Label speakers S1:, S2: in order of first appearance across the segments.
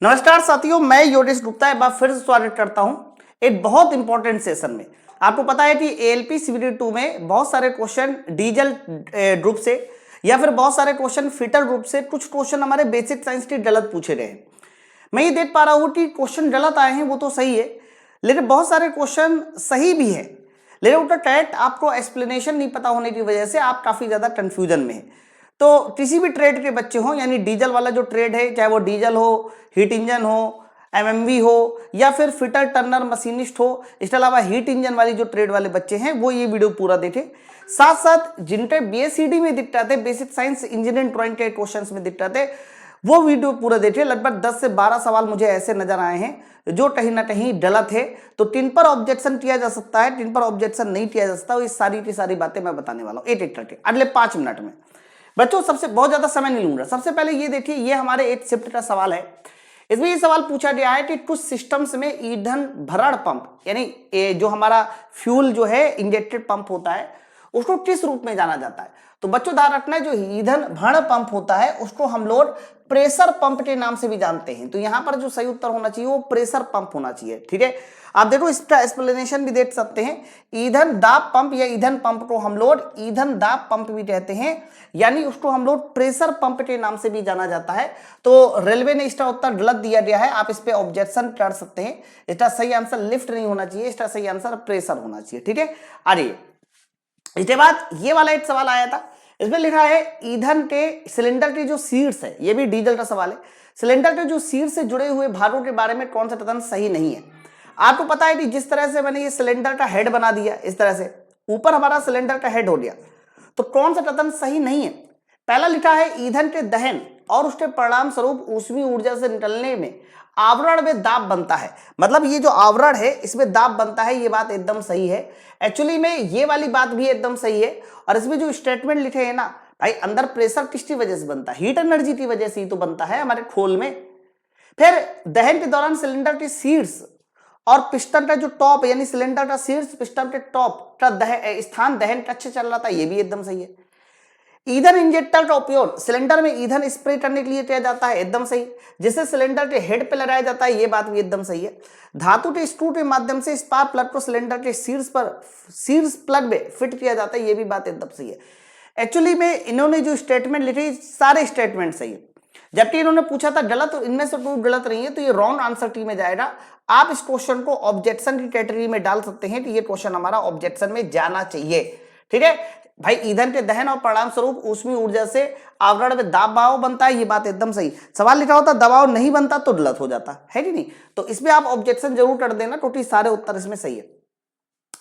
S1: नमस्कार साथियों, मैं योगेश गुप्ता एक बार फिर से स्वागत करता हूं एक बहुत इंपॉर्टेंट सेशन में। आपको पता है कि एएलपी सीबीटी 2 में बहुत सारे क्वेश्चन डीजल ग्रुप से या फिर बहुत सारे क्वेश्चन फिटर ग्रुप से, कुछ क्वेश्चन हमारे बेसिक साइंस के गलत पूछे गए हैं। मैं ये देख पा रहा हूँ कि क्वेश्चन गलत आए हैं, वो तो सही है, लेकिन बहुत सारे क्वेश्चन सही भी है, लेकिन उनका करेक्ट आपको एक्सप्लेनेशन नहीं पता होने की वजह से आप काफी ज्यादा कंफ्यूजन में है। तो किसी भी ट्रेड के बच्चे हो, यानी डीजल वाला जो ट्रेड है, चाहे वो डीजल हो, हीट इंजन हो, एमएमवी हो या फिर फिटर टर्नर मशीनिस्ट हो, इसके अलावा हीट इंजन वाली जो ट्रेड वाले बच्चे हैं वो ये वीडियो पूरा देखें। साथ साथ जिनके बीएससीडी में दिख रहे थे, बेसिक साइंस इंजीनियरिंग ड्राइंग के क्वेश्चंस में दिख रहे थे, वो वीडियो पूरा देखें। लगभग 10 से 12 सवाल मुझे ऐसे नजर आए हैं जो कहीं ना कहीं गलत है, तो किन पर ऑब्जेक्शन किया जा सकता है, किन पर ऑब्जेक्शन नहीं किया जा सकता, ये सारी की सारी बातें मैं बताने वाला हूँ एक एक करके अगले 5 मिनट में। बच्चों सबसे बहुत ज्यादा समय नहीं लूंगा। सबसे पहले ये देखिए, ये हमारे एक शिफ्ट का सवाल है। इसमें ये सवाल पूछा गया है कि कुछ सिस्टम्स में ईंधन भरण पंप, यानी जो हमारा फ्यूल जो है इंजेक्टेड पंप होता है, उसको किस रूप में जाना जाता है। तो बच्चों ध्यान रखना है, जो ईंधन भरण पंप होता है उसको हम लोग प्रेशर पंप के नाम से भी जानते हैं। तो यहां पर जो सही उत्तर होना चाहिए वो प्रेशर पंप होना चाहिए। ठीक है, आप देखो इसका एक्सप्लेनेशन भी देख सकते हैं। ईंधन दाब पंप या ईंधन पंप को हम लोग ईंधन दाब पंप भी कहते हैं, यानी उसको हम लोग प्रेशर पंप के नाम से भी जाना जाता है। तो रेलवे ने इसका उत्तर गलत दिया गया है, आप इस पे ऑब्जेक्शन कर सकते हैं। इसका सही आंसर लिफ्ट नहीं होना चाहिए, इसका सही आंसर प्रेशर होना चाहिए। ठीक है, अरे इसके बाद ये वाला एक सवाल आया था, इसमें लिखा है ईंधन के सिलेंडर के जो सीट्स है, ये भी डीजल का सवाल है, सिलेंडर के जो सीट से जुड़े हुए भागों के बारे में कौन सा कथन सही नहीं है। आपको पता है कि जिस तरह से मैंने ये सिलेंडर का हेड बना दिया, इस तरह से ऊपर हमारा सिलेंडर का हेड हो गया, तो कौन सा कथन सही नहीं है। पहला लिखा है ईंधन के दहन और उसके परिणाम स्वरूप ऊष्मीय ऊर्जा से निकलने में आवरण में दाब बनता है। मतलब ये जो आवरण है इसमें दाब बनता है, ये बात एकदम सही है। एक्चुअली में ये वाली बात भी एकदम सही है। और इसमें जो स्टेटमेंट लिखे हैं ना भाई, अंदर प्रेशर किसकी वजह से बनता है, हीट एनर्जी की वजह से ही तो बनता है हमारे खोल में। फिर दहन के दौरान सिलेंडर के शीर्ष और पिस्टन का जो टॉप, यानी सिलेंडर का शीर्ष पिस्टन के टॉप का स्थान दहन कक्ष चल रहा था, ये भी एकदम सही है। ईंधन इंजेक्टर का उपयोग सिलेंडर में ईंधन स्प्रे करने के लिए किया जाता है, एकदम सही। जिसे सिलेंडर के हेड पे लगाया जाता है, ये बात भी एकदम सही है। धातु के स्क्रू के माध्यम से स्पार्क प्लग को सिलेंडर के शीर्ष प्लग में फिट किया जाता है, ये भी बात एकदम सही है। एक्चुअली में इन्होंने जो स्टेटमेंट लिखे, सारे स्टेटमेंट सही है, जबकि इन्होंने पूछा था गलत, तो इनमें से कोई गलत नहीं है, तो ये रॉन्ग आंसर टी में जाएगा। आप इस क्वेश्चन को ऑब्जेक्शन की कैटेगरी में डाल सकते हैं कि ये क्वेश्चन हमारा ऑब्जेक्शन में जाना चाहिए। ठीक है भाई, ईंधन के दहन और परिणाम स्वरूप ऊष्मीय ऊर्जा से आवरण में दबाव बनता है, ये बात एकदम सही। सवाल लिखा होता दबाव नहीं बनता तो गलत हो जाता है कि नहीं। तो इसमें आप ऑब्जेक्शन जरूर कर देना, क्योंकि सारे उत्तर इसमें सही है।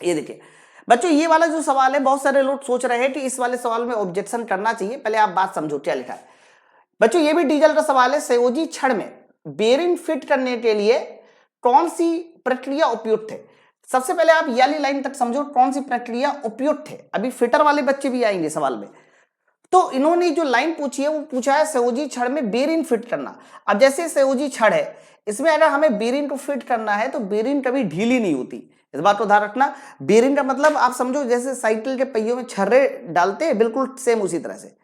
S1: ये देखिए बच्चों, ये वाला जो सवाल है, बहुत सारे लोग सोच रहे हैं कि इस वाले सवाल में ऑब्जेक्शन करना चाहिए। पहले आप बात समझो क्या लिखा है। बच्चों ये भी डीजल का सवाल है। संयोजी छड़ में बेरिंग फिट करने के लिए कौन सी प्रक्रिया उपयुक्त है। सबसे पहले आप याली लाइन तक समझो, कौन सी प्रक्रिया उपयुक्त है। अभी फिटर वाले बच्चे भी आएंगे सवाल में। तो इन्होंने जो लाइन पूछी है वो पूछा है संयोजी छड़ में बेरिंग फिट करना। अब जैसे संयोजी छड़ है, इसमें अगर हमें बेरिंग को फिट करना है तो बेरिंग कभी ढीली नहीं होती, इस बात को ध्यान रखना। बेरिंग का मतलब आप समझो जैसे साइकिल के पहियों में छर्रे डालते हैं, बिल्कुल सेम उसी तरह से।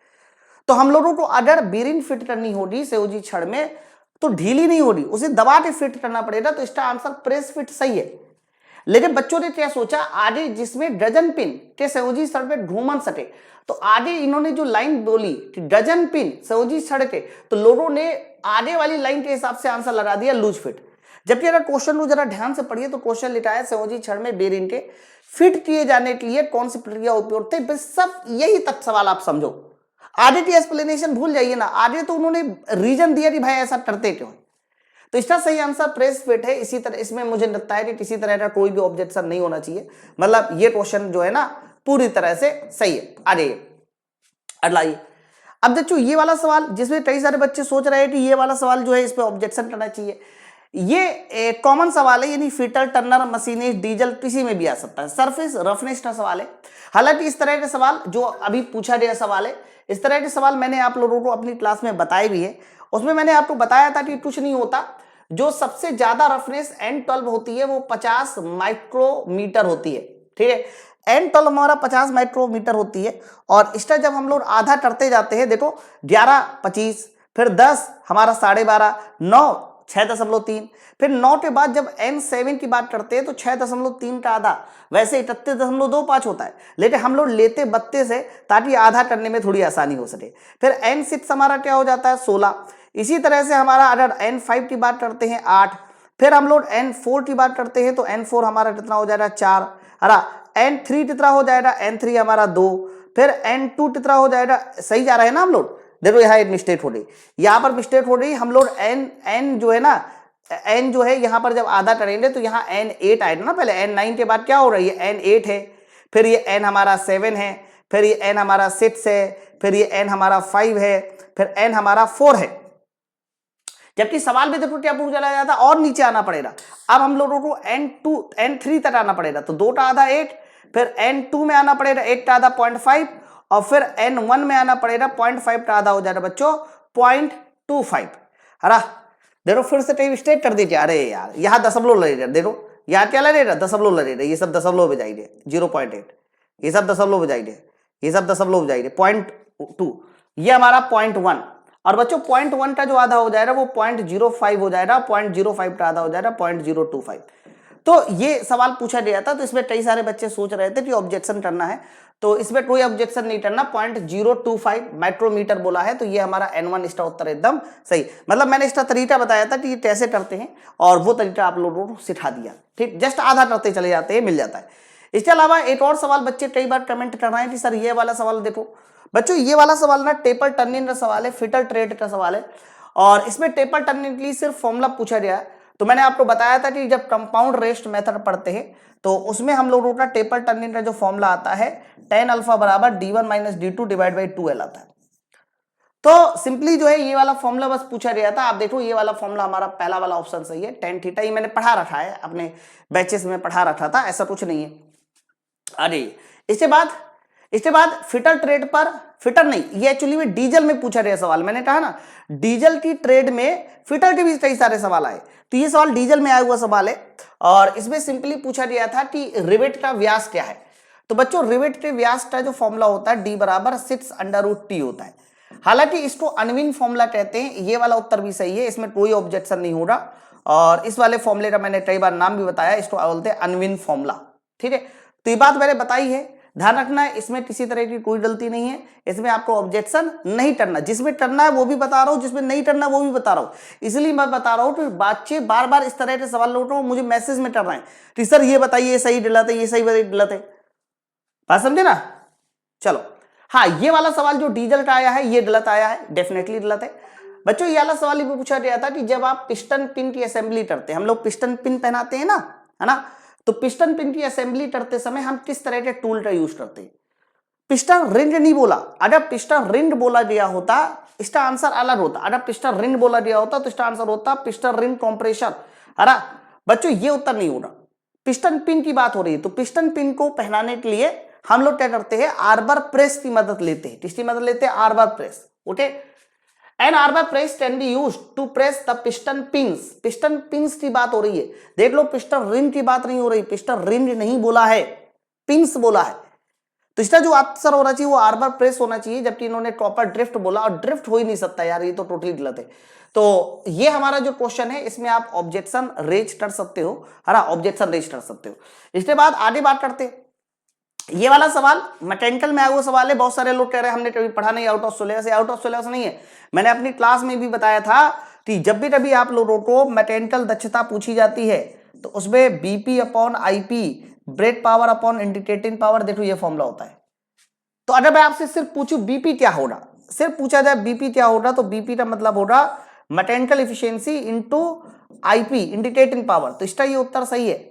S1: तो हम लोगों को अगर बेरिंग फिट करनी होगी संयोजी छड़ में तो ढीली नहीं होगी, उसे दबा के फिट करना पड़ेगा। तो इसका आंसर प्रेस फिट सही है। लेकिन बच्चों ने क्या सोचा, आगे जिसमें डजन पिन के संयोजी छड़ पे घूमन सके, तो आगे इन्होंने जो लाइन बोली कि डजन पिन संयोजी छड़ के, तो लोगों ने आगे वाली लाइन के हिसाब से आंसर लगा दिया लूज फिट। जबकि अगर क्वेश्चन को जरा ध्यान से पढ़िए तो क्वेश्चन लिखा है संयोजी छड़ में बेरिंग के फिट किए जाने के लिए कौन सी प्रक्रिया उपयुक्त है। बस सब यही तक सवाल आप समझो, आगे की एक्सप्लेनेशन भूल जाइए ना। आगे तो उन्होंने रीजन दिया कि भाई ऐसा करते क्यों। तो इसका सही आंसर प्रेस फिट है। इसी तरह इसमें मुझे लगता है कि किसी तरह का कोई भी ऑब्जेक्शन नहीं होना चाहिए। मतलब ये क्वेश्चन जो है ना पूरी तरह से सही है। आगे अगला अब देखो ये वाला सवाल, जिसमें कई सारे बच्चे सोच रहे हैं कि ये वाला सवाल जो है इस पे ऑब्जेक्शन करना चाहिए। ये कॉमन सवाल है, यानी फिटर टर्नर मशीनिस्ट डीजल किसी में भी आ सकता है। सरफेस रफनेस का सवाल है। हालांकि इस तरह के सवाल जो अभी पूछा गया सवाल है, इस तरह के सवाल मैंने आप लोगों को अपनी क्लास में बताए भी है। उसमें मैंने आपको बताया था कि कुछ नहीं होता, जो सबसे ज्यादा रफनेस N12 होती है वो 50 माइक्रोमीटर होती है। ठीक है, N12 हमारा 50 माइक्रोमीटर होती है। और इसका जब हम लोग आधा करते जाते हैं, देखो 11 25, फिर 10 हमारा 12.5, 9 6.3। फिर 9 के बाद जब N7 की बात करते हैं तो 6.3 का आधा, वैसे 31.25 होता है, लेकिन हम लोग लेते 32 है ताकि आधा करने में थोड़ी आसानी हो सके। फिर N6 हमारा क्या हो जाता है 16। इसी तरह से हमारा अगर N5 की बात करते हैं 8, फिर हम लोग N4 की बात करते हैं तो N4 हमारा कितना हो जाएगा 4, है ना। N3 कितना हो जाएगा, N3 हमारा 2, फिर N2 कितना हो जाएगा, सही जा रहा है ना हम लोग। देखो यहाँ एक मिस्टेक हो रही, यहाँ पर मिस्टेक हो रही, हम लोग N जो है ना, N जो है यहाँ पर जब आधा करेंगे तो यहाँ N8 आएगा ना, पहले N9 के बाद क्या हो रही है N8 है, फिर ये N हमारा 7 है, फिर ये N हमारा 6 है, फिर ये N हमारा 5 है, फिर N हमारा 4 है। जबकि सवाल में देखो क्या पूछा जाता और नीचे आना पड़ेगा। अब हम लोगों को N3 तक आना पड़ेगा, तो 2 का आधा 8, फिर N2 में आना पड़ेगा 8 का आधा 0.5, और फिर N1 में आना पड़ेगा 0.5 का आधा हो जाएगा बच्चों 0.25, है ना। देखो फिर से कहीं स्टेट कर दीजिए, अरे यार यहाँ दशमलव लगेगा, देखो यहाँ क्या लगेगा दशमलव लगेगा, ये सब दशमलव बजाइए 0.8, ये सब दशमलव बजाइए, ये सब दशमलव बजाइए 0.2, ये हमारा 0.1, और बच्चों 0.1 का जो आधा हो जाएगा वो 0.05 हो जाएगा, 0.05 का आधा हो जाएगा 0.025। तो ये सवाल पूछा गया था, तो इसमें कई सारे बच्चे सोच रहे थे कि ऑब्जेक्शन करना है, तो इसमें कोई ऑब्जेक्शन नहीं करना। 0.025 माइक्रोमीटर बोला है, तो ये हमारा N1 इसका उत्तर एकदम सही। मतलब मैंने इसका तरीका बताया था कि ये कैसे करते हैं, और वो तरीका आप लोगों को सिखा दिया, ठीक। जस्ट आधा करते चले जाते हैं, मिल जाता है। इसके अलावा एक और सवाल बच्चे कई बार कमेंट कर रहे हैं कि सर ये वाला सवाल देखो। बच्चों ये वाला सवाल ना टेपर टर्निंग का सवाल है, फिटर ट्रेड का सवाल है, और इसमें टेपर टर्निंग के लिए सिर्फ फॉर्मूला पूछा गया है। तो मैंने आपको बताया था कि जब कंपाउंड रेस्ट मेथड पढ़ते हैं तो उसमें हम लोगों का टेपर टर्निंग का जो फॉर्मूला आता है tan अल्फा बराबर d1 - d2 divide by 2l आता है। तो सिंपली जो है ये वाला फॉर्मूला बस पूछा गया था। आप देखो ये वाला फॉर्मूला हमारा पहला वाला ऑप्शन सही है, tan थीटा, ये मैंने पढ़ा रखा है, अपने बैचेस में पढ़ा रखा था, ऐसा कुछ नहीं है। अरे इसके बाद फिटर ट्रेड पर, फिटर नहीं, ये एक्चुअली में डीजल में पूछा गया सवाल। मैंने कहा ना डीजल की ट्रेड में फिटर के भी कई सारे सवाल आए, तो ये सवाल डीजल में आया हुआ सवाल है, और इसमें सिंपली पूछा गया था कि रिवेट का व्यास क्या है। तो बच्चों रिवेट के व्यास का जो फॉर्मूला होता है d बराबर 6√t होता है। हालांकि इसको अनविन फॉर्मूला कहते हैं, ये वाला उत्तर भी सही है, इसमें कोई ऑब्जेक्शन नहीं हो रहा, और इस वाले फॉर्मूले का मैंने कई बार नाम भी बताया, इसको बोलते हैं अनविन फॉर्मूला, ठीक है। तो ये बात मैंने बताई है, ध्यान रखना है, इसमें किसी तरह की कोई गलती नहीं है, इसमें आपको ऑब्जेक्शन नहीं करना, जिसमें करना है वो भी बता रहा हूं, जिसमें नहीं करना वो भी बता रहा हूं। इसलिए मैं बता रहा हूं कि बच्चे बार बार इस तरह के सवाल लौट रहा हूं, मुझे मैसेज में कर रहे हैं कि सर ये बताइए, ये सही गलत है, ये सही गलत है, बात समझे ना। चलो हाँ, ये वाला सवाल जो डीजल का आया है ये गलत आया है, डेफिनेटली गलत है। बच्चों ये वाला सवाल भी पूछा गया था कि जब आप पिस्टन पिन की असेंबली करते हैं, हम लोग पिस्टन पिन पहनाते हैं ना, है ना, तो पिस्टन पिन की असेंबली करते समय हम किस तरह के टूल का यूज करते हैं। पिस्टन रिंग नहीं बोला, अगर पिस्टन रिंग बोला गया होता इसका आंसर अलग होता, अगर पिस्टन रिंग बोला गया होता तो इसका आंसर होता पिस्टन रिंग कंप्रेसर, है ना। बच्चों ये उत्तर नहीं होगा, पिस्टन पिन की बात हो रही है, तो पिस्टन पिन को पहनाने के लिए हम लोग क्या करते हैं, आर्बर प्रेस की मदद लेते हैं। किसकी मदद लेते हैं, arbor press, okay. An arbor press can be used to press the piston pins, piston pins की बात हो रही है, देख लो पिस्टन रिंग की बात नहीं हो रही, पिस्टन रिंग नहीं बोला है, पिंस बोला है। तो इसका जो आंसर होना चाहिए वो आर्बर प्रेस होना चाहिए, जबकि इन्होंने प्रॉपर ड्रिफ्ट बोला, और ड्रिफ्ट हो ही नहीं सकता यार, ये तो टोटली गलत है। तो ये हमारा जो क्वेश्चन है इसमें आप ऑब्जेक्शन रेज कर सकते हो, है ना, ऑब्जेक्शन रेज कर सकते हो। इसके बाद आगे बात करते हैं, ये वाला सवाल मैकेनिकल में आया हुआ सवाल है, बहुत सारे लोग कह रहे हैं हमने कभी पढ़ा नहीं, आउट ऑफ सिलेबस है, आउट ऑफ सिलेबस नहीं है। मैंने अपनी क्लास में भी बताया था कि जब भी कभी आप लोगों को मैकेनिकल दक्षता पूछी जाती है तो उसमें BP upon IP, brake power upon indicating power, देखो ये फॉर्मूला होता है। तो अगर मैं आपसे सिर्फ पूछूं बीपी क्या होगा, सिर्फ पूछा जाए बीपी क्या होगा, तो बीपी का मतलब होगा mechanical efficiency into IP, indicating power, तो इसका ये उत्तर सही है।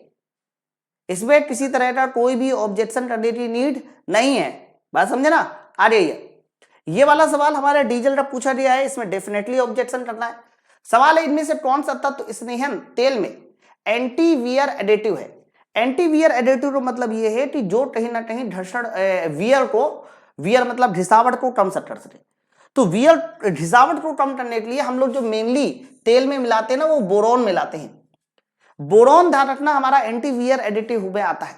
S1: इसमें किसी तरह का कोई भी ऑब्जेक्शन करने की नीड नहीं है, बात समझे ना। आ रही है, ये वाला सवाल हमारे डीजल का पूछा गया है, इसमें डेफिनेटली ऑब्जेक्शन करना है। सवाल है इनमें से कौन सा तत्व स्नेहन तेल में एंटी वियर एडिटिव है। एंटी वियर एडिटिव का मतलब ये है कि जो कहीं ना कहीं घर्षण वियर मतलब घिसावट को कम कर सके। तो वियर घिसावट को कम करने के लिए हम लोग जो मेनली तेल में मिलाते हैं ना वो बोरॉन मिलाते हैं। बोरॉन ध्यान रखना हमारा एंटी वियर एडिटिव में आता है।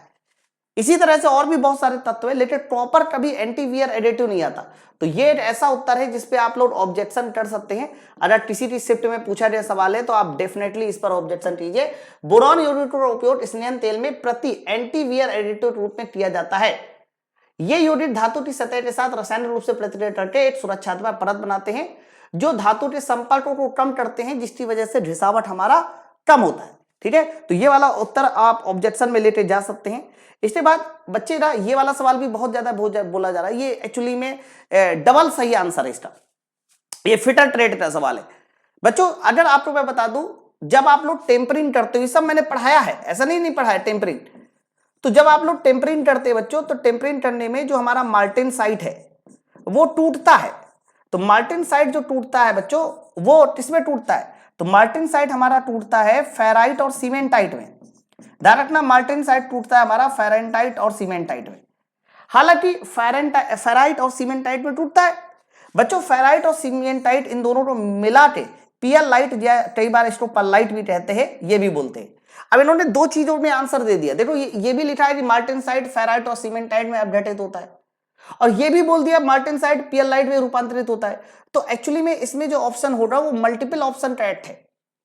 S1: इसी तरह से और भी बहुत सारे तत्व है, लेकिन प्रॉपर कभी एंटीवियर एडिटिव नहीं आता। तो ये एक ऐसा उत्तर है जिसपे आप लोग ऑब्जेक्शन कर सकते हैं। अगर टीसीटी शिफ्ट में पूछा गया सवाल है तो आप डेफिनेटली इस पर ऑब्जेक्शन कीजिए। बोरॉन यूनिट का उपयोग स्नेहन तेल में प्रति एंटीवियर एडिटिव रूप में किया जाता है। ये यूनिट धातु की सतह के साथ रासायनिक रूप से प्रतिक्रिया करके एक सुरक्षात्मक परत बनाते हैं जो धातु के संपर्कों को कम करते हैं, जिसकी वजह से घिसावट हमारा कम होता है। ठीक है, तो ये वाला उत्तर आप ऑब्जेक्शन में लेते जा सकते हैं। इसके बाद बच्चे का ये वाला सवाल भी बहुत ज्यादा बोला जा रहा है, ये एक्चुअली में डबल सही आंसर है इसका। ये फिटर ट्रेड का सवाल है बच्चों। अगर आपको मैं बता दूं, जब आप लोग टेम्परिंग करते हो, ये सब मैंने पढ़ाया है, ऐसा नहीं पढ़ाया टेम्परिंग। तो जब आप लोग टेम्परिंग करते हैं बच्चों, तो टेम्परिंग करने में जो हमारा मार्टेनसाइट है वो टूटता है। तो मार्टेनसाइट जो टूटता है बच्चों, वो किसमें टूटता है? तो मार्टेनसाइट हमारा टूटता है फेराइट और सीमेंटाइट में। ध्यान रखना, मार्टेनसाइट टूटता है हमारा फेरेंटाइट और सीमेंटाइट में। हालांकि फेराइट और सीमेंटाइट में टूटता है बच्चों। फेराइट और सीमेंटाइट इन दोनों को मिला के पियरलाइट, या कई बार इसको परलाइट भी कहते हैं, ये भी बोलते हैं। अब इन्होंने दो चीजों में आंसर दे दिया। देखो ये भी लिखा है कि मार्टेनसाइट फेराइट और सीमेंटाइट में अपघटित होता है, और ये भी बोल दिया मार्टेनसाइट पियरलाइट में रूपांतरित होता है। तो एक्चुअली में इसमें जो ऑप्शन होगा वो मल्टीपल ऑप्शन करेक्ट है।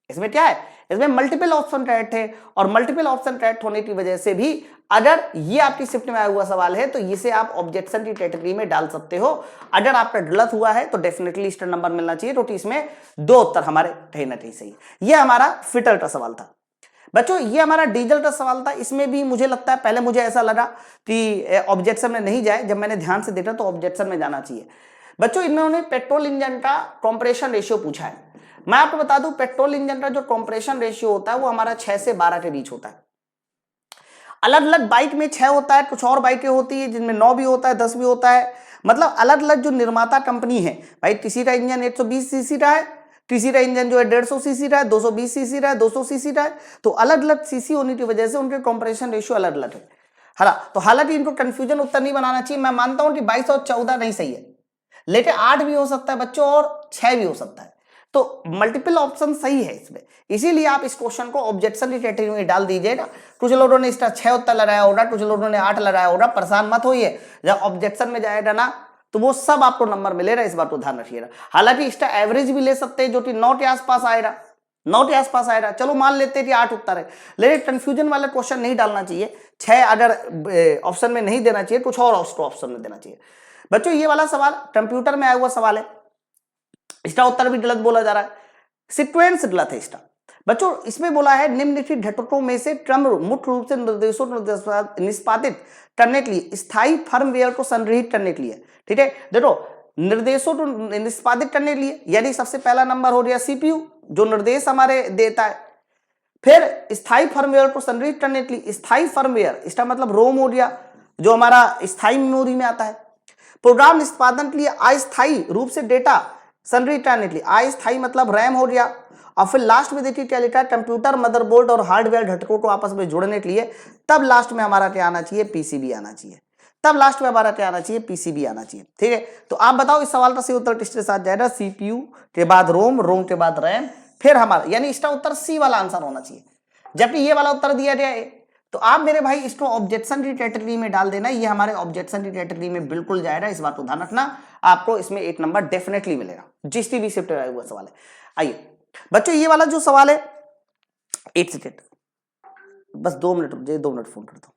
S1: इसमें क्या है? इसमें मल्टीपल ऑप्शन करेक्ट है, और मल्टीपल ऑप्शन करेक्ट होने की वजह से भी अगर ये आपकी शिफ्ट में आया हुआ सवाल है तो इसे आप ऑब्जेक्शन की कैटेगरी में डाल सकते हो। अगर आपका गलत हुआ है तो डेफिनेटली इसका नंबर मिलना चाहिए, क्योंकि इसमें दो उत्तर हमारे कहीं ना कहीं सही। ये हमारा फिटर का सवाल था बच्चों। ये हमारा डीजल का सवाल था। इसमें भी मुझे लगता है, पहले मुझे ऐसा लगा कि ऑब्जेक्शन में नहीं जाए, जब मैंने ध्यान से देखा तो ऑब्जेक्शन में जाना चाहिए बच्चों। इन्होंने पेट्रोल इंजन का कॉम्प्रेशन रेशियो पूछा है। मैं आपको बता दूं, पेट्रोल इंजन का जो कॉम्प्रेशन रेशियो होता है वो हमारा 6 से 12 के बीच होता है। अलग अलग बाइक में 6 होता है, कुछ और बाइकें होती है जिनमें 9 भी होता है, 10 भी होता है। मतलब अलग अलग जो निर्माता कंपनी है भाई, किसी का इंजन 120 सीसी का है, किसी का इंजन जो है 150 सीसी का है, 220 सीसी का है, 200 सीसी का है। तो अलग अलग सीसी होने की वजह से उनके कॉम्प्रेशन रेशियो अलग अलग है। तो हालांकि इनको कंफ्यूजन उत्तर नहीं बनाना चाहिए। मैं मानता हूं कि 22 और 14 नहीं सही है, लेकिन 8 भी हो सकता है बच्चों, और 6 भी हो सकता है। तो मल्टीपल ऑप्शन सही है इसमें, इसीलिए आप इस क्वेश्चन को ऑब्जेक्शन की कैटेगरी में डाल दीजिएगा। कुछ लोगों ने इसका 6 उत्तर लगाया होगा, कुछ लोगों ने 8 लगाया होगा। परेशान मत होइए, जब ऑब्जेक्शन में जाएगा ना तो वो सब आपको नंबर मिलेगा, इस बात को ध्यान रखिएगा। हालांकि इसका एवरेज भी ले सकते हैं, जो कि 9 के आसपास आएगा, 9 के आसपास आएगा। चलो मान लेते हैं कि 8 उत्तर है, लेकिन कंफ्यूजन वाला क्वेश्चन नहीं डालना चाहिए। 6 अगर ऑप्शन में नहीं देना चाहिए, कुछ और ऑप्शन में देना चाहिए बच्चों। ये वाला सवाल कंप्यूटर में आया हुआ सवाल है, इसका उत्तर भी गलत बोला जा रहा है। सीक्वेंस गलत है इसका बच्चों। इसमें बोला है निम्नलिखित घटकों में से क्रम मुख्य रूप से निर्देशों को निष्पादित करने के लिए स्थायी फर्मवेयर को संग्रहित करने के लिए। ठीक है, देखो निर्देशों को निष्पादित करने के लिए, यानी सबसे पहला नंबर हो गया सीपीयू जो निर्देश हमारे देता है। फिर स्थायी फर्मवेयर को संग्रहित करने के लिए, स्थायी फर्मवेयर इसका मतलब रोम हो गया जो हमारा स्थायी मेमोरी में आता है। प्रोग्राम निष्पादन के लिए अस्थायी रूप से डेटा संग्रहित करने के लिए, अस्थायी मतलब रैम हो गया। और फिर लास्ट में देखिए क्या लिखा है, कंप्यूटर मदरबोर्ड और हार्डवेयर घटकों को आपस में जोड़ने के लिए, तब लास्ट में हमारा क्या आना चाहिए, पीसीबी आना चाहिए। तब लास्ट में हमारा क्या आना चाहिए, पीसीबी आना चाहिए। ठीक है, तो आप बताओ इस सवाल का सही उत्तर किसके साथ जाएगा? सीपीयू के बाद रोम, रोम के बाद रैम, फिर हमारा, यानी इसका उत्तर सी वाला आंसर होना चाहिए। जबकि ये वाला उत्तर दिया गया है, तो आप मेरे भाई इसको ऑब्जेक्शन की कैटेगरी में डाल देना। ये हमारे ऑब्जेक्शन की कैटेगरी में बिल्कुल जाएगा, इस बात को ध्यान रखना। आपको इसमें 1 नंबर डेफिनेटली मिलेगा, जिस भी शिफ्ट आया हुआ सवाल है। आइए बच्चों, ये वाला जो सवाल है, 1 सेकेंड बस 2 मिनट रुक जाइए, 2 मिनट फोन करता हूं।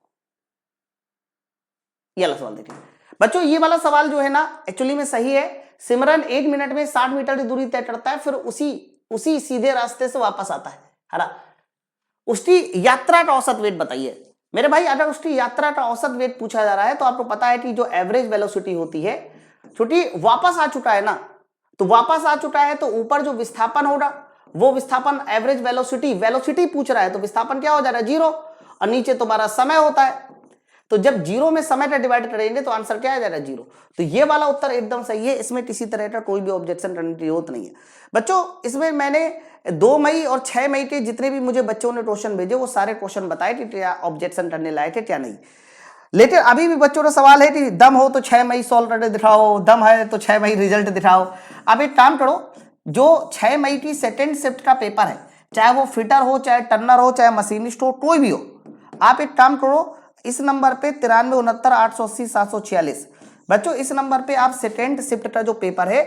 S1: ये वाला सवाल देखिए बच्चों। ये वाला सवाल जो है ना एक्चुअली में सही है। सिमरन 1 मिनट में 60 मीटर की दूरी तय करता है, फिर उसी सीधे रास्ते से वापस आता है। उसकी यात्रा का औसत वेट बताइए मेरे भाई। अगर उसकी यात्रा का औसत वेट पूछा जा रहा है तो आपको पता है कि जो एवरेज वेलोसिटी होती है, छुट्टी वापस आ चुका है ना, तो वापस आ चुका है तो ऊपर जो विस्थापन होगा वो विस्थापन एवरेज वेलोसिटी पूछ रहा है, तो विस्थापन क्या हो जा रहा है, 0। और नीचे तुम्हारा समय होता है, तो जब 0 में समय का डिवाइड करेंगे तो आंसर क्या आ जाएगा, 0। तो ये वाला उत्तर एकदम सही है, इसमें किसी तरह का कोई भी ऑब्जेक्शन करने की जरूरत नहीं है बच्चों। इसमें मैंने 2 मई और 6 मई के जितने भी मुझे बच्चों ने क्वेश्चन भेजे वो सारे क्वेश्चन बताए कि क्या ऑब्जेक्शन करने लायक है क्या नहीं। लेकिन अभी भी बच्चों का सवाल है कि दम हो तो 6 मई सॉल्व करके दिखाओ, दम है तो 6 मई रिजल्ट दिखाओ। अब एक काम करो, जो 6 मई की सेकेंड शिफ्ट का पेपर है, चाहे वो फिटर हो, चाहे टर्नर हो, चाहे मशीनिस्ट हो, कोई भी हो, आप एक काम करो, इस नंबर पे 93 69 880 746। बच्चों इस नंबर पे आप सेकेंड शिफ्ट का जो पेपर है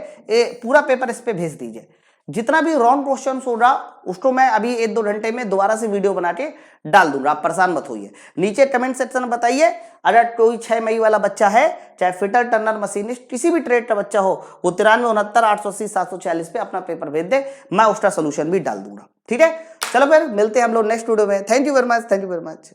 S1: पूरा पेपर इस पे भेज दीजिए। जितना भी रॉन्ग क्वेश्चन होगा उसको मैं अभी 1-2 घंटे में दोबारा से वीडियो बना के डाल दूंगा, आप परेशान मत होइए। नीचे कमेंट सेक्शन में बताइए, अगर कोई 6 मई वाला बच्चा है, चाहे फिटर टर्नर मशीनिस्ट किसी भी ट्रेड का बच्चा हो, वो 93 69 880 746 पे अपना पेपर भेज दे, मैं उसका सोल्यूशन भी डाल दूंगा। ठीक है, चलो फिर मिलते हैं हम लोग नेक्स्ट वीडियो में। Thank you very much, thank you very much.